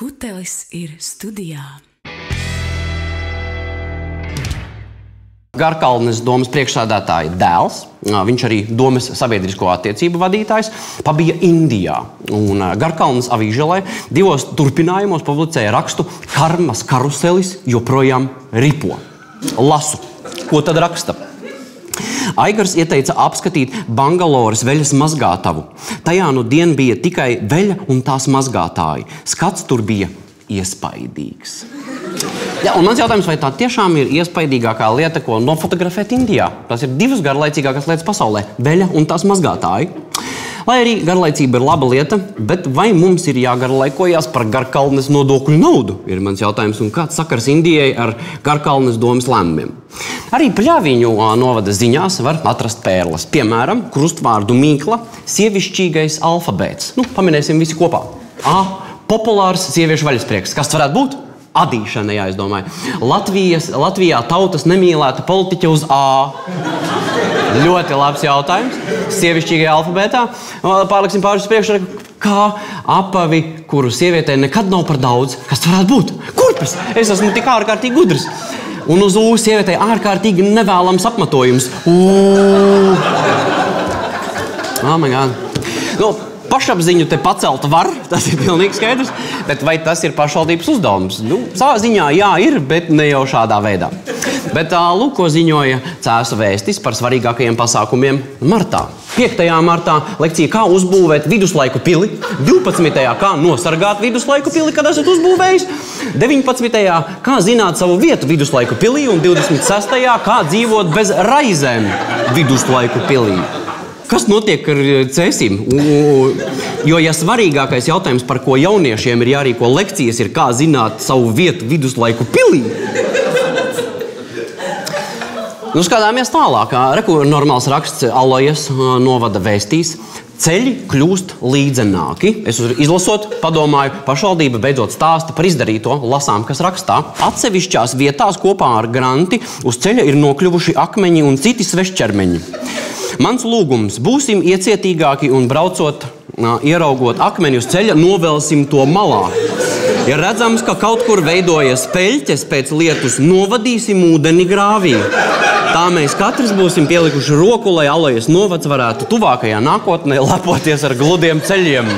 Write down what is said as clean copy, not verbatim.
Skutelis ir studijā. Garkalnes domas priekšsēdētāja dēls, viņš arī domas sabiedrisko attiecību vadītājs, pabija Indijā. Un Garkalnes avīželē 2 turpinājumos publicēja rakstu Karmas karuselis joprojām ripo. Lasu. Ko tad raksta? Aigars ieteica apskatīt Bangaloras veļas mazgātavu. Tajā nu dien bija tikai veļa un tās mazgātāji. Skats tur bija iespaidīgs. Ja, un mans jautājums, vai tā tiešām ir iespaidīgākā lieta, ko nofotografēt Indijā? Tas ir 2 garlaicīgākās lietas pasaulē – veļa un tās mazgātāji. Lai arī garlaicība ir laba lieta, bet vai mums ir jāgarlaikojās par Garkalnes nodokļu naudu? Ir mans jautājums, un kāds sakars Indijai ar Garkalnes domas lēmumiem? Arī Pļaviņu novada ziņās var atrast pērles. Piemēram, krustvārdu mīkla, sievišķīgais alfabēts. Paminēsim visi kopā. A. Populārs sieviešu vaļasprieks. Kas varētu būt? Adīšana, jā, es domāju. Latvijā tautas nemīlēta politiķa uz A. Ļoti labs jautājums. Sievišķīgajā alfabētā. Pārliksim pāris priekšā, kā apavi, kuru sievietē nekad nav par daudz. Kas varētu būt? Kurpes! Es esmu tik ārkārtīgi gudrs. Un uz U sievietē ārkārtīgi nevēlams apmetojums. Oh my God. Pašapziņu te pacelt var, tas ir pilnīgi skaidrs, bet vai tas ir pašvaldības uzdevums? Savā ziņā jā ir, bet ne jau šādā veidā. Bet lūk, ko ziņoja Cēsu vēstis par svarīgākajiem pasākumiem martā. 5. martā lekcija kā uzbūvēt viduslaiku pili, 12. kā nosargāt viduslaiku pili, kad esat uzbūvējis, 19. kā zināt savu vietu viduslaiku pilī un 26. kā dzīvot bez raizēm viduslaiku pilī. Kas notiek ar cēsīm? Jo, ja svarīgākais jautājums, par ko jauniešiem ir jārīko lekcijas, ir kā zināt savu vietu viduslaiku pilī. Skatāmies tālāk. Reku normāls raksts Alojas novada vēstīs. Ceļi kļūst līdzenāki. Es izlasot, padomāju, pašvaldība beidzot stāsta par izdarīto, lasām, kas rakstā. Atsevišķās vietās kopā ar granti uz ceļa ir nokļuvuši akmeņi un citi svešķermeņi. Mans lūgums, būsim iecietīgāki un braucot, ieraugot akmeni uz ceļa, novelsim to malā. Ja redzams, ka kaut kur veidojas peļķes pēc lietus, novadīsim ūdeni grāvī. Tā mēs katrs būsim pielikuši roku, lai Alojas novads varētu tuvākajā nākotnē lepoties ar gludiem ceļiem.